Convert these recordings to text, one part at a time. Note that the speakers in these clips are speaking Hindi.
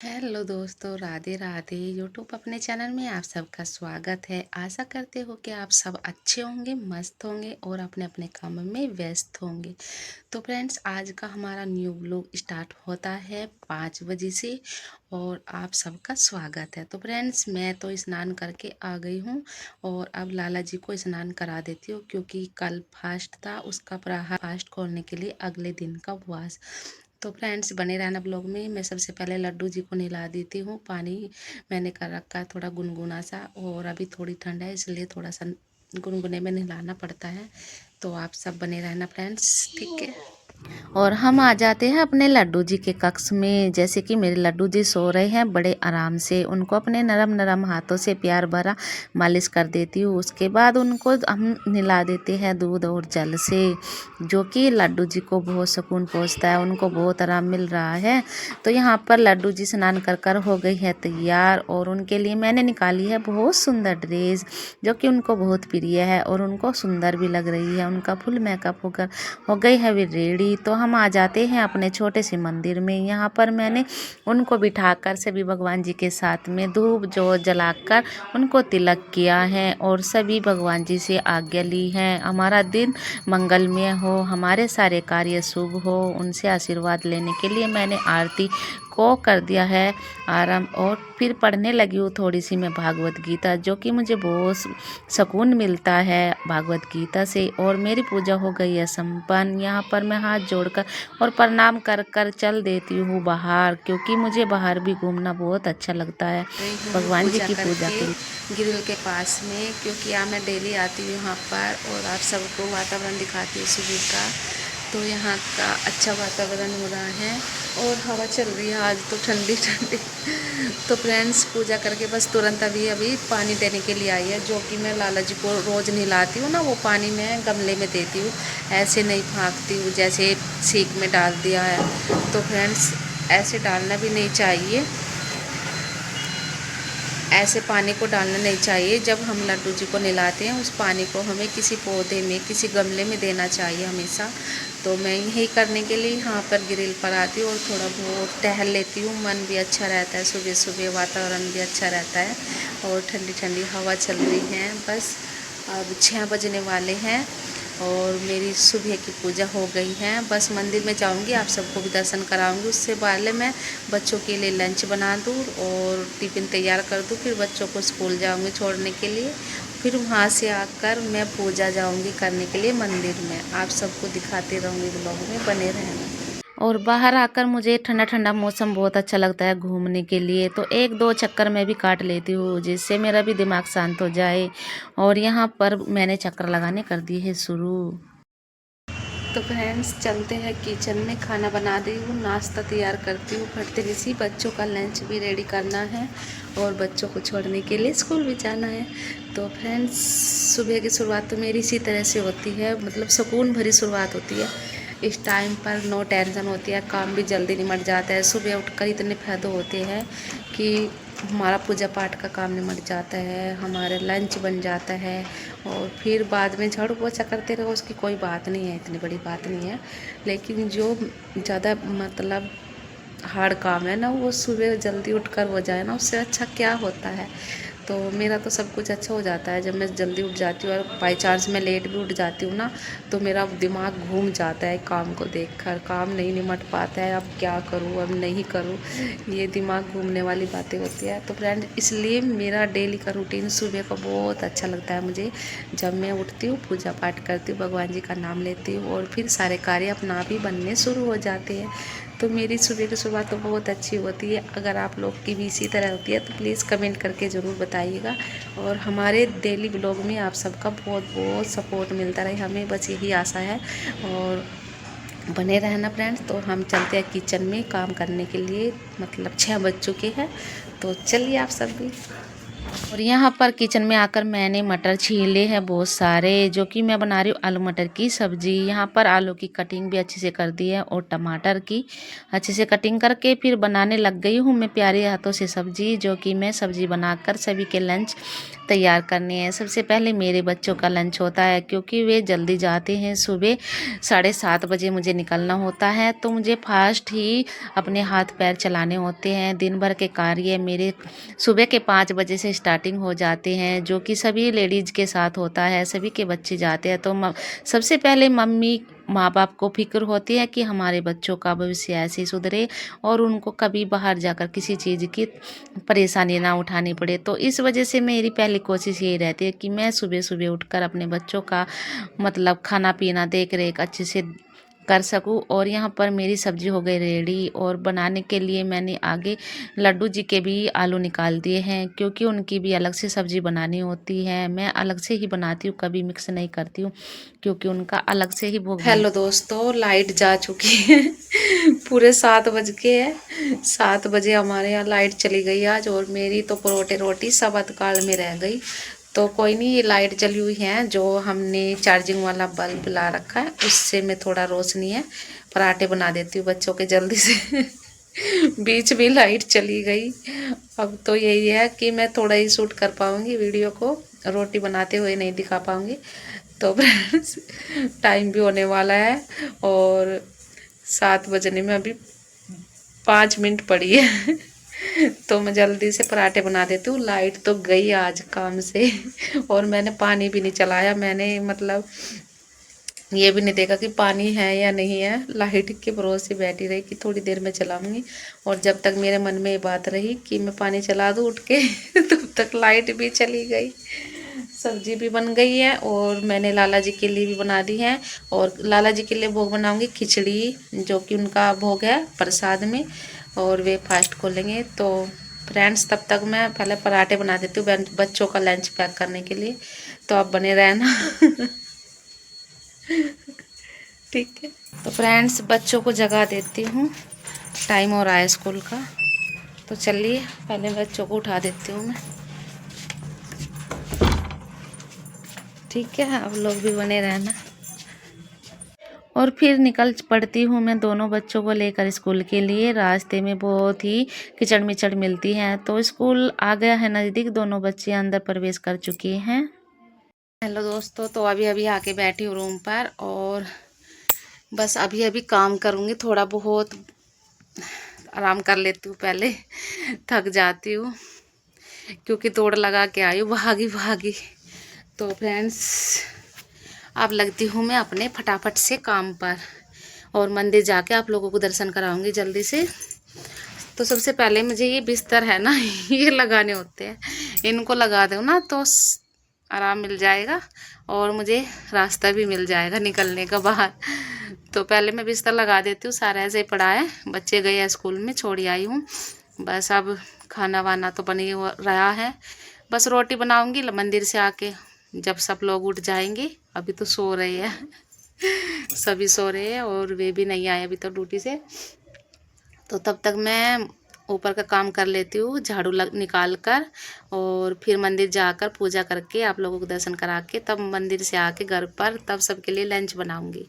हेलो दोस्तों, राधे राधे। यूट्यूब अपने चैनल में आप सबका स्वागत है। आशा करते हो कि आप सब अच्छे होंगे, मस्त होंगे और अपने अपने काम में व्यस्त होंगे। तो फ्रेंड्स, आज का हमारा न्यू व्लॉग स्टार्ट होता है 5 बजे से और आप सबका स्वागत है। तो फ्रेंड्स, मैं तो स्नान करके आ गई हूँ और अब लाला जी को स्नान करा देती हूँ क्योंकि कल फास्ट था, उसका फास्ट खोलने के लिए अगले दिन का उपवास। तो फ्रेंड्स, बने रहना ब्लॉग में। मैं सबसे पहले लड्डू जी को नहला देती हूँ। पानी मैंने कर रखा है थोड़ा गुनगुना सा और अभी थोड़ी ठंड है इसलिए थोड़ा सा गुनगुने में नहलाना पड़ता है। तो आप सब बने रहना फ्रेंड्स, ठीक है। और हम आ जाते हैं अपने लड्डू जी के कक्ष में। जैसे कि मेरे लड्डू जी सो रहे हैं बड़े आराम से, उनको अपने नरम नरम हाथों से प्यार भरा मालिश कर देती हूँ। उसके बाद उनको हम नहला देते हैं दूध और जल से, जो कि लड्डू जी को बहुत सुकून पहुँचता है, उनको बहुत आराम मिल रहा है। तो यहाँ पर लड्डू जी स्नान कर कर हो गई है तैयार और उनके लिए मैंने निकाली है बहुत सुंदर ड्रेस, जो कि उनको बहुत प्रिय है और उनको सुंदर भी लग रही है। उनका फुल मेकअप होकर हो गई है वे रेडी। तो हम आ जाते हैं अपने छोटे से मंदिर में। यहाँ पर मैंने उनको बिठाकर सभी भगवान जी के साथ में धूप जो जलाकर उनको तिलक किया है और सभी भगवान जी से आज्ञा ली है हमारा दिन मंगलमय हो, हमारे सारे कार्य शुभ हो। उनसे आशीर्वाद लेने के लिए मैंने आरती को कर दिया है आरंभ और फिर पढ़ने लगी हूँ थोड़ी सी मैं भागवत गीता, जो कि मुझे बहुत सुकून मिलता है भागवत गीता से। और मेरी पूजा हो गई है संपन्न। यहाँ पर मैं हाथ जोड़कर और प्रणाम कर कर चल देती हूँ बाहर, क्योंकि मुझे बाहर भी घूमना बहुत अच्छा लगता है भगवान जी की पूजा के लिए। ग्रिल के पास में, क्योंकि यहाँ मैं डेली आती हूँ यहाँ पर और आप सबको वातावरण दिखाती हूँ सुबह का। तो यहाँ का अच्छा वातावरण हो रहा है और हवा चल रही है आज तो ठंडी ठंडी। तो फ्रेंड्स, पूजा करके बस तुरंत अभी पानी देने के लिए आई है, जो कि मैं लाला जी को रोज़ नहलाती हूँ ना, वो पानी मैं गमले में देती हूँ, ऐसे नहीं फेंकती हूँ जैसे सीख में डाल दिया है। तो फ्रेंड्स, ऐसे डालना भी नहीं चाहिए, ऐसे पानी को डालना नहीं चाहिए। जब हम लड्डू जी को नहलाते हैं उस पानी को हमें किसी पौधे में, किसी गमले में देना चाहिए हमेशा। तो मैं यही करने के लिए यहाँ पर ग्रिल पर आती हूँ और थोड़ा बहुत टहल लेती हूँ। मन भी अच्छा रहता है, सुबह सुबह वातावरण भी अच्छा रहता है और ठंडी ठंडी हवा चल रही है। बस अब 6 बजने वाले हैं और मेरी सुबह की पूजा हो गई है। बस मंदिर में जाऊंगी, आप सबको भी दर्शन कराऊंगी। उससे पहले मैं बच्चों के लिए लंच बना दूँ और टिफ़िन तैयार कर दूँ, फिर बच्चों को स्कूल जाऊंगी छोड़ने के लिए। फिर वहाँ से आकर मैं पूजा जाऊंगी करने के लिए मंदिर में। आप सबको दिखाते रहूँगी, ब्लॉग में बने रहना। और बाहर आकर मुझे ठंडा ठंडा मौसम बहुत अच्छा लगता है घूमने के लिए, तो 1-2 चक्कर मैं भी काट लेती हूँ जिससे मेरा भी दिमाग शांत हो जाए। और यहाँ पर मैंने चक्कर लगाने कर दिए है शुरू। तो फ्रेंड्स, चलते हैं किचन में। खाना बना दी हूँ, नाश्ता तैयार करती हूँ फटते सी। बच्चों का लंच भी रेडी करना है और बच्चों को छोड़ने के लिए स्कूल भी जाना है। तो फ्रेंड्स, सुबह की शुरुआत तो मेरी इसी तरह से होती है, मतलब सुकून भरी शुरुआत होती है। इस टाइम पर नो टेंशन होती है, काम भी जल्दी निमट जाता है। सुबह उठकर इतने फ़ायदे होते हैं कि हमारा पूजा पाठ का काम निमट जाता है, हमारे लंच बन जाता है और फिर बाद में झाड़ू पोछा करते रहो, उसकी कोई बात नहीं है, इतनी बड़ी बात नहीं है। लेकिन जो ज़्यादा मतलब हार्ड काम है ना, वो सुबह जल्दी उठकर हो जाए ना, उससे अच्छा क्या होता है। तो मेरा तो सब कुछ अच्छा हो जाता है जब मैं जल्दी उठ जाती हूँ। और बाई चांस मैं लेट भी उठ जाती हूँ ना, तो मेरा दिमाग घूम जाता है काम को देखकर, काम नहीं निमट पाता है, अब क्या करूँ अब नहीं करूँ, ये दिमाग घूमने वाली बातें होती है। तो फ्रेंड, इसलिए मेरा डेली का रूटीन सुबह का बहुत अच्छा लगता है मुझे। जब मैं उठती हूँ, पूजा पाठ करती हूँ, भगवान जी का नाम लेती हूँ और फिर सारे कार्य अपना आप ही बनने शुरू हो जाते हैं। तो मेरी सुबह की शुरुआत तो बहुत अच्छी होती है। अगर आप लोग की भी इसी तरह होती है तो प्लीज़ कमेंट करके ज़रूर बताइएगा। और हमारे डेली ब्लॉग में आप सबका बहुत बहुत सपोर्ट मिलता रहे, हमें बस यही आशा है। और बने रहना फ्रेंड्स। तो हम चलते हैं किचन में काम करने के लिए, मतलब 6 बज चुके हैं। तो चलिए आप सब भी। और यहाँ पर किचन में आकर मैंने मटर छीले हैं बहुत सारे, जो कि मैं बना रही हूँ आलू मटर की सब्ज़ी। यहाँ पर आलू की कटिंग भी अच्छे से कर दी है और टमाटर की अच्छे से कटिंग करके फिर बनाने लग गई हूँ मैं प्यारे हाथों से सब्ज़ी, जो कि मैं सब्ज़ी बनाकर सभी के लंच तैयार करने हैं। सबसे पहले मेरे बच्चों का लंच होता है, क्योंकि वे जल्दी जाते हैं। सुबह 7:30 बजे मुझे निकलना होता है, तो मुझे फास्ट ही अपने हाथ पैर चलाने होते हैं। दिन भर के कार्य मेरे सुबह के 5 बजे से स्टार्टिंग हो जाते हैं, जो कि सभी लेडीज़ के साथ होता है। सभी के बच्चे जाते हैं, तो सबसे पहले मम्मी माँ बाप को फिक्र होती है कि हमारे बच्चों का भविष्य ऐसे सुधरे और उनको कभी बाहर जाकर किसी चीज़ की परेशानी ना उठानी पड़े। तो इस वजह से मेरी पहली कोशिश यही रहती है कि मैं सुबह सुबह उठकर अपने बच्चों का मतलब खाना पीना देख रेख अच्छे से कर सकूं। और यहाँ पर मेरी सब्ज़ी हो गई रेडी, और बनाने के लिए मैंने आगे लड्डू जी के भी आलू निकाल दिए हैं, क्योंकि उनकी भी अलग से सब्ज़ी बनानी होती है। मैं अलग से ही बनाती हूँ, कभी मिक्स नहीं करती हूँ, क्योंकि उनका अलग से ही भोग। हेलो दोस्तों, लाइट जा चुकी है पूरे 7 बज के है। 7 बजे हमारे यहाँ लाइट चली गई आज, और मेरी तो परोठे रोटी सब अंधकार में रह गई। तो कोई नहीं, ये लाइट जली हुई है जो हमने चार्जिंग वाला बल्ब ला रखा है, उससे मैं थोड़ा रोशनी है पराठे बना देती हूँ बच्चों के जल्दी से बीच में लाइट चली गई। अब तो यही है कि मैं थोड़ा ही शूट कर पाऊँगी वीडियो को, रोटी बनाते हुए नहीं दिखा पाऊँगी। तो फ्रेंड्स टाइम भी होने वाला है, और 7 बजने में अभी 5 मिनट पड़ी है तो मैं जल्दी से पराठे बना देती हूँ। लाइट तो गई आज काम से और मैंने पानी भी नहीं चलाया। मैंने मतलब ये भी नहीं देखा कि पानी है या नहीं है, लाइट के भरोसे बैठी रही कि थोड़ी देर में चलाऊंगी। और जब तक मेरे मन में ये बात रही कि मैं पानी चला दूँ उठ के तब तक लाइट भी चली गई। सब्जी भी बन गई है, और मैंने लाला जी के लिए भी बना दी है। और लाला जी के लिए भोग बनाऊंगी खिचड़ी, जो कि उनका भोग है प्रसाद में, और वे फास्ट खोलेंगे। तो फ्रेंड्स तब तक मैं पहले पराठे बना देती हूँ बच्चों का लंच पैक करने के लिए, तो आप बने रहना ठीक है। तो फ्रेंड्स बच्चों को जगा देती हूँ, टाइम हो रहा है स्कूल का। तो चलिए पहले बच्चों को उठा देती हूँ मैं, ठीक है। आप लोग भी बने रहना। और फिर निकल पड़ती हूँ मैं दोनों बच्चों को लेकर स्कूल के लिए। रास्ते में बहुत ही कीचड़ मिचड़ मिलती है, तो स्कूल आ गया है नज़दीक। दोनों बच्चे अंदर प्रवेश कर चुके हैं। हेलो दोस्तों, तो अभी अभी आके बैठी हूँ रूम पर, और बस अभी अभी काम करूँगी। थोड़ा बहुत आराम कर लेती हूँ पहले, थक जाती हूँ क्योंकि दौड़ लगा के आई हूँ भागी भागी। तो फ्रेंड्स अब लगती हूँ मैं अपने फटाफट से काम पर, और मंदिर जाके आप लोगों को दर्शन कराऊंगी जल्दी से। तो सबसे पहले मुझे ये बिस्तर है ना ये लगाने होते हैं, इनको लगा दो ना तो आराम मिल जाएगा, और मुझे रास्ता भी मिल जाएगा निकलने का बाहर। तो पहले मैं बिस्तर लगा देती हूँ। सारा ऐसे ही पड़ा है, बच्चे गए हैं स्कूल में, छोड़ आई हूँ। बस अब खाना वाना तो बन ही रहा है, बस रोटी बनाऊंगी मंदिर से आके जब सब लोग उठ जाएंगे। अभी तो सो रहे हैं सभी सो रहे हैं, और वे भी नहीं आए अभी तो ड्यूटी से। तो तब तक मैं ऊपर का काम कर लेती हूँ, झाड़ू निकाल कर, और फिर मंदिर जाकर पूजा करके आप लोगों को दर्शन करा के तब मंदिर से आके घर पर तब सबके लिए लंच बनाऊंगी।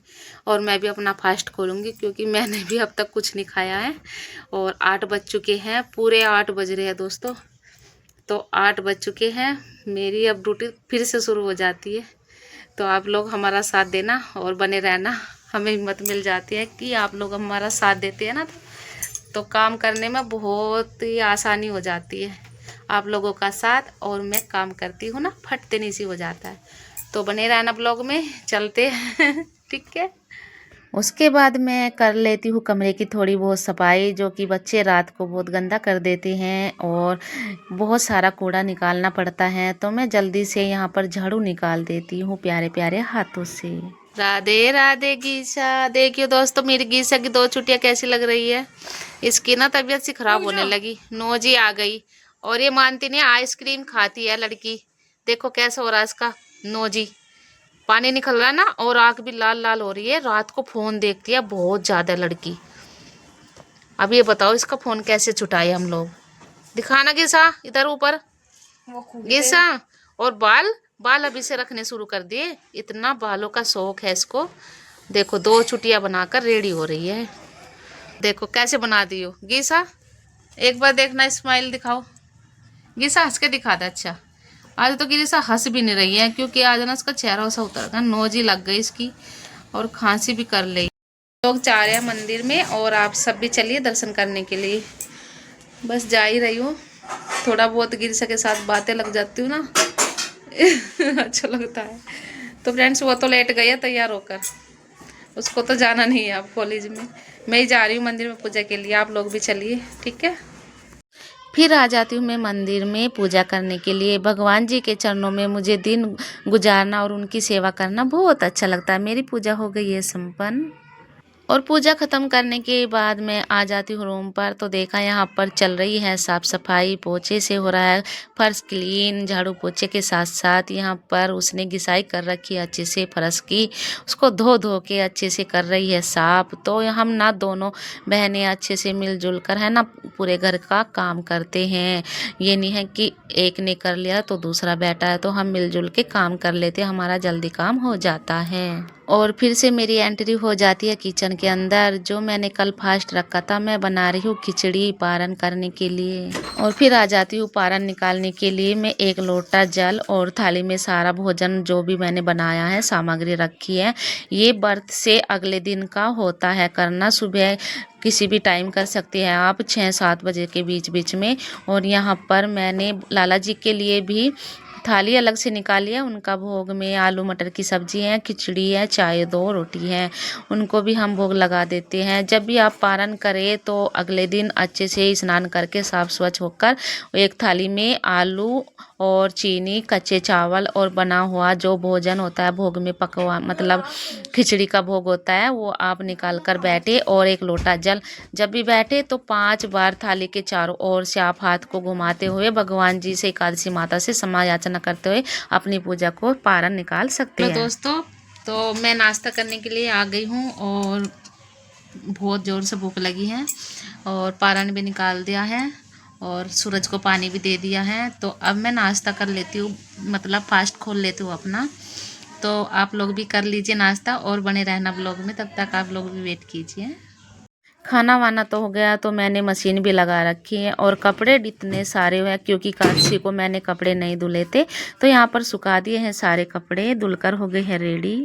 और मैं भी अपना फास्ट खोलूँगी, क्योंकि मैंने भी अब तक कुछ नहीं खाया है। और 8 बज चुके हैं, पूरे 8 बज रहे हैं दोस्तों। तो 8 बज चुके हैं, मेरी अब ड्यूटी फिर से शुरू हो जाती है। तो आप लोग हमारा साथ देना और बने रहना। हमें हिम्मत मिल जाती है कि आप लोग हमारा साथ देते हैं ना, तो काम करने में बहुत ही आसानी हो जाती है। आप लोगों का साथ और मैं काम करती हूँ ना, फटते नहीं सी हो जाता है। तो बने रहना ब्लॉग में, चलते हैं ठीक है। उसके बाद मैं कर लेती हूँ कमरे की थोड़ी बहुत सफाई, जो कि बच्चे रात को बहुत गंदा कर देते हैं और बहुत सारा कूड़ा निकालना पड़ता है। तो मैं जल्दी से यहाँ पर झाड़ू निकाल देती हूँ प्यारे प्यारे हाथों से। राधे राधे गीसा। देखियो दोस्तों, मेरी गीसा की 2 छुट्टियाँ कैसी लग रही है। इसकी ना तबीयत सी खराब होने लगी, नोजी आ गई, और ये मानती नहीं, आइसक्रीम खाती है लड़की। देखो कैसा हो रहा है इसका नोजी, पानी निकल रहा है ना, और आँख भी लाल लाल हो रही है। रात को फोन देखती है बहुत ज्यादा लड़की। अब ये बताओ इसका फोन कैसे छुटाए हम लोग। दिखाना गीसा इधर ऊपर, ये सा और बाल बाल अभी से रखने शुरू कर दिए, इतना बालों का शौक है इसको। देखो 2 चुटिया बनाकर रेडी हो रही है। देखो कैसे बना दी हो गीसा, एक बार देखना, स्माइल दिखाओ। गीसा हंस के दिखा दे। अच्छा आज तो गीसा हंस भी नहीं रही है क्योंकि आज ना इसका चेहरा सा उतर गया, नोजी लग गई इसकी और खांसी भी कर ली। लोग जा रहे हैं मंदिर में और आप सब भी चलिए दर्शन करने के लिए। बस जा ही रही हूँ, थोड़ा बहुत गिरसा के साथ बातें लग जाती हूँ ना अच्छा लगता है। तो फ्रेंड्स वो तो लेट गई है तैयार होकर, उसको तो जाना नहीं है अब कॉलेज में। मैं ही जा रही हूँ मंदिर में पूजा के लिए, आप लोग भी चलिए ठीक है। फिर आ जाती हूँ मैं मंदिर में पूजा करने के लिए। भगवान जी के चरणों में मुझे दिन गुजारना और उनकी सेवा करना बहुत अच्छा लगता है। मेरी पूजा हो गई है संपन्न और पूजा ख़त्म करने के बाद मैं आ जाती हूँ रूम पर। तो देखा यहाँ पर चल रही है साफ़ सफाई, पोछे से हो रहा है फर्श क्लीन। झाड़ू पोछे के साथ साथ यहाँ पर उसने घिसाई कर रखी है अच्छे से फर्श की, उसको धो धो के अच्छे से कर रही है साफ। तो हम ना दोनों बहनें अच्छे से मिलजुल कर है ना पूरे घर का काम करते हैं। ये नहीं है कि एक ने कर लिया तो दूसरा बैठा है, तो हम मिलजुल के काम कर लेते, हमारा जल्दी काम हो जाता है। और फिर से मेरी एंट्री हो जाती है किचन के अंदर। जो मैंने कल फास्ट रखा था, मैं बना रही हूँ खिचड़ी पारण करने के लिए। और फिर आ जाती हूँ पारण निकालने के लिए। मैं 1 लोटा जल और थाली में सारा भोजन जो भी मैंने बनाया है सामग्री रखी है। ये व्रत से अगले दिन का होता है करना, सुबह किसी भी टाइम कर सकते हैं आप 6-7 बजे के बीच बीच में। और यहाँ पर मैंने लाला जी के लिए भी थाली अलग से निकाली है। उनका भोग में आलू मटर की सब्जी है, खिचड़ी है, चाय 2 रोटी है, उनको भी हम भोग लगा देते हैं। जब भी आप पारण करें तो अगले दिन अच्छे से स्नान करके साफ स्वच्छ होकर एक थाली में आलू और चीनी, कच्चे चावल और बना हुआ जो भोजन होता है भोग में पकवा मतलब खिचड़ी का भोग होता है, वो आप निकाल कर बैठे। और 1 लोटा जल, जब भी बैठे तो 5 बार थाली के चारों ओर से आप हाथ को घुमाते हुए भगवान जी से, एकादशी माता से क्षमा याचना करते हुए अपनी पूजा को पारण निकाल सकते हैं। दोस्तों तो मैं नाश्ता करने के लिए आ गई हूँ और बहुत ज़ोर से भूख लगी है और पारण भी निकाल दिया है और सूरज को पानी भी दे दिया है। तो अब मैं नाश्ता कर लेती हूँ, मतलब फास्ट खोल लेती हूँ अपना। तो आप लोग भी कर लीजिए नाश्ता और बने रहना ब्लॉग में, तब तक आप लोग भी वेट कीजिए। खाना वाना तो हो गया, तो मैंने मशीन भी लगा रखी है और कपड़े इतने सारे हुए क्योंकि काशी को मैंने कपड़े नहीं धुले थे, तो यहाँ पर सुखा दिए हैं सारे कपड़े, धुलकर हो गए हैं रेडी।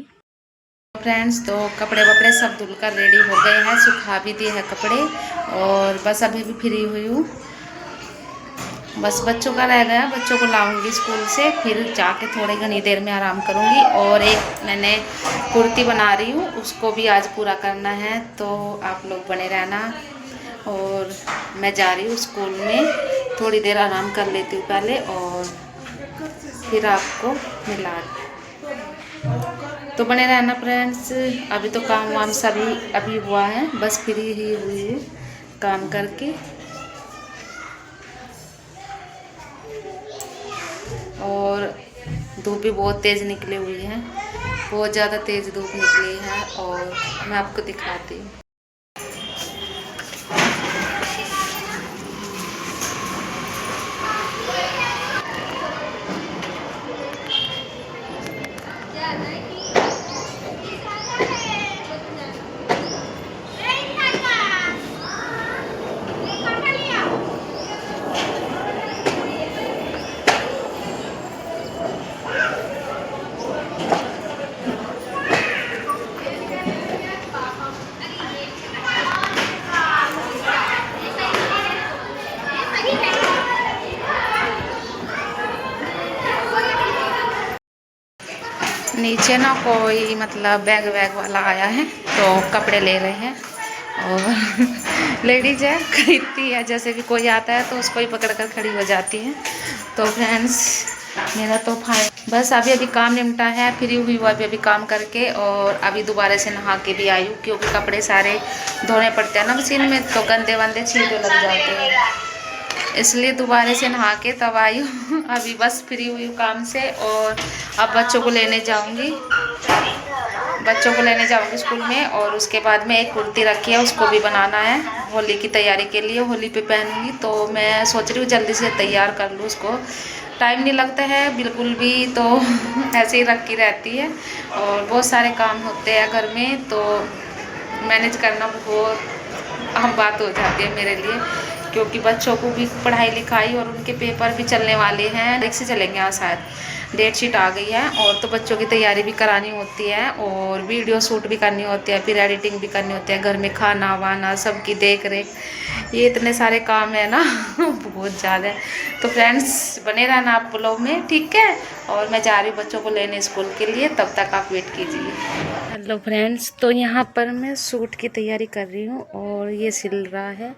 फ्रेंड्स तो कपड़े वपड़े सब धुलकर रेडी हो गए हैं, सुखा भी दिए हैं कपड़े और बस अभी भी फ्री हुई हूँ। बस बच्चों का रह गया, बच्चों को लाऊंगी स्कूल से, फिर जाके थोड़ी घनी देर में आराम करूंगी। और एक मैंने कुर्ती बना रही हूँ, उसको भी आज पूरा करना है, तो आप लोग बने रहना। और मैं जा रही हूँ स्कूल में, थोड़ी देर आराम कर लेती हूँ पहले और फिर आपको मिला। तो बने रहना फ्रेंड्स। अभी तो काम वाम सभी अभी हुआ है, बस फ्री ही हुई हूँ काम करके। और धूप भी बहुत तेज़ निकली हुई है, बहुत ज़्यादा तेज़ धूप निकली है और मैं आपको दिखाती हूँ। नीचे ना कोई मतलब बैग वैग वाला आया है, तो कपड़े ले रहे हैं और लेडीज है खरीदती है, जैसे भी कोई आता है तो उसको ही पकड़ कर खड़ी हो जाती है। तो फ्रेंड्स मेरा तो बस अभी काम निपटा है, फ्री हुई हुआ अभी काम करके और अभी दोबारा से नहा के भी आई हूँ क्योंकि कपड़े सारे धोने पड़ते हैं ना मशीन में, तो गंदे वंदे छींटे लग जाते हैं, इसलिए दोबारा से नहा के तब आई हूँ। अभी बस फ्री हुई हूँ काम से और अब बच्चों को लेने जाऊँगी स्कूल में। और उसके बाद में एक कुर्ती रखी है, उसको भी बनाना है होली की तैयारी के लिए, होली पे पहनूंगी। तो मैं सोच रही हूँ जल्दी से तैयार कर लूँ उसको, टाइम नहीं लगता है बिल्कुल भी, तो ऐसे ही रखी रहती है। और बहुत सारे काम होते हैं घर में, तो मैनेज करना बहुत अहम बात हो जाती है मेरे लिए, क्योंकि बच्चों को भी पढ़ाई लिखाई और उनके पेपर भी चलने वाले हैं, एक से चलेंगे। हाँ शायद डेट शीट आ गई है, और तो बच्चों की तैयारी भी करानी होती है, और वीडियो शूट भी करनी होती है, फिर एडिटिंग भी करनी होती है, घर में खाना वाना सबकी देख रेख, ये इतने सारे काम है ना बहुत ज़्यादा है। तो फ्रेंड्स बने रहना आप ब्लॉग में, ठीक है। और मैं जा रही हूँ बच्चों को लेने स्कूल के लिए, तब तक आप वेट कीजिए। हेलो फ्रेंड्स, तो यहाँ पर मैं सूट की तैयारी कर रही हूँ, और ये सिल रहा है,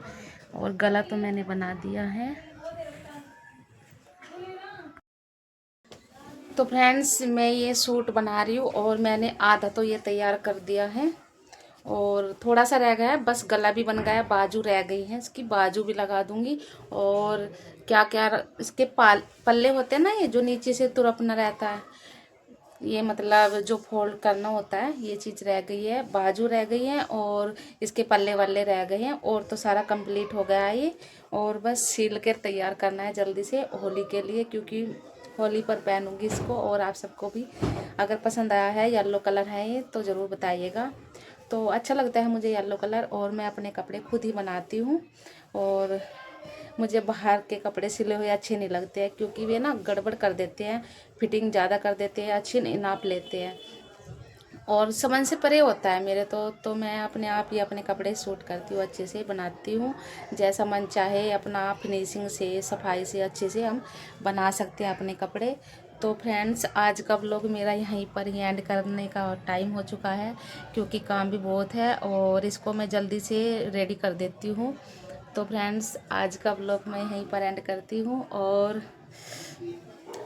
और गला तो मैंने बना दिया है। तो फ्रेंड्स मैं ये सूट बना रही हूँ, और मैंने आधा तो ये तैयार कर दिया है, और थोड़ा सा रह गया है, बस गला भी बन गया है, बाजू रह गई है, इसकी बाजू भी लगा दूंगी। और क्या क्या इसके पल्ले होते हैं ना, ये जो नीचे से तुरपना रहता है, ये मतलब जो फोल्ड करना होता है, ये चीज़ रह गई है, बाजू रह गई है, और इसके पल्ले वल्ले रह गए हैं, और तो सारा कंप्लीट हो गया है ये। और बस सील कर तैयार करना है जल्दी से होली के लिए, क्योंकि होली पर पहनूंगी इसको। और आप सबको भी अगर पसंद आया है, येलो कलर है ये, तो ज़रूर बताइएगा। तो अच्छा लगता है मुझे येलो कलर, और मैं अपने कपड़े खुद ही बनाती हूँ। और मुझे बाहर के कपड़े सिले हुए अच्छे नहीं लगते हैं, क्योंकि वे ना गड़बड़ कर देते हैं, फिटिंग ज़्यादा कर देते हैं, अच्छी नहीं नाप लेते हैं, और समझ से परे होता है मेरे तो मैं अपने आप ही अपने कपड़े सूट करती हूँ, अच्छे से बनाती हूँ, जैसा मन चाहे अपना फिनिशिंग से सफाई से अच्छे से हम बना सकते हैं अपने कपड़े। तो फ्रेंड्स आज का व्लॉग मेरा यहीं पर ही एंड करने का टाइम हो चुका है, क्योंकि काम भी बहुत है, और इसको मैं जल्दी से रेडी कर देती हूँ। तो फ्रेंड्स आज का व्लॉग मैं यहीं पर एंड करती हूँ, और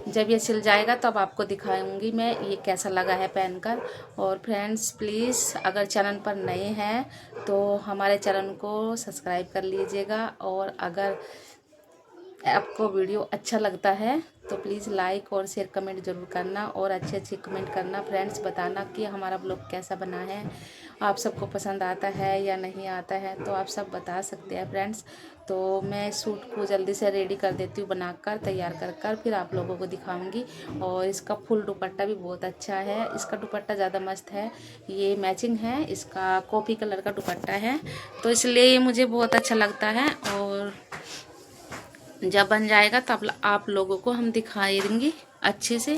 जब ये सिल जाएगा तब आपको दिखाऊंगी मैं ये कैसा लगा है पहनकर। और फ्रेंड्स प्लीज़ अगर चैनल पर नए हैं तो हमारे चैनल को सब्सक्राइब कर लीजिएगा, और अगर आपको वीडियो अच्छा लगता है तो प्लीज़ लाइक और शेयर कमेंट ज़रूर करना, और अच्छे अच्छे कमेंट करना फ्रेंड्स, बताना कि हमारा ब्लॉग कैसा बना है, आप सबको पसंद आता है या नहीं आता है, तो आप सब बता सकते हैं फ्रेंड्स। तो मैं सूट को जल्दी से रेडी कर देती हूँ, बनाकर तैयार कर फिर आप लोगों को दिखाऊंगी। और इसका फुल दुपट्टा भी बहुत अच्छा है, इसका दुपट्टा ज़्यादा मस्त है, ये मैचिंग है, इसका कॉफ़ी कलर का दुपट्टा है, तो इसलिए ये मुझे बहुत अच्छा लगता है। और जब बन जाएगा तब आप लोगों को हम दिखाई देंगे अच्छे से।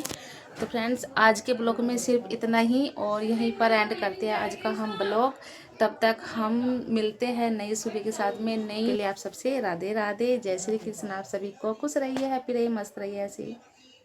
तो फ्रेंड्स आज के ब्लॉग में सिर्फ इतना ही, और यहीं पर एंड करते हैं आज का हम ब्लॉग। तब तक हम मिलते हैं नई सुबह के साथ में, नई के लिए आप सबसे राधे राधे, जय श्री कृष्ण। आप सभी को खुश रहिए, हैप्पी रहिए, मस्त रहिए ऐसे ही।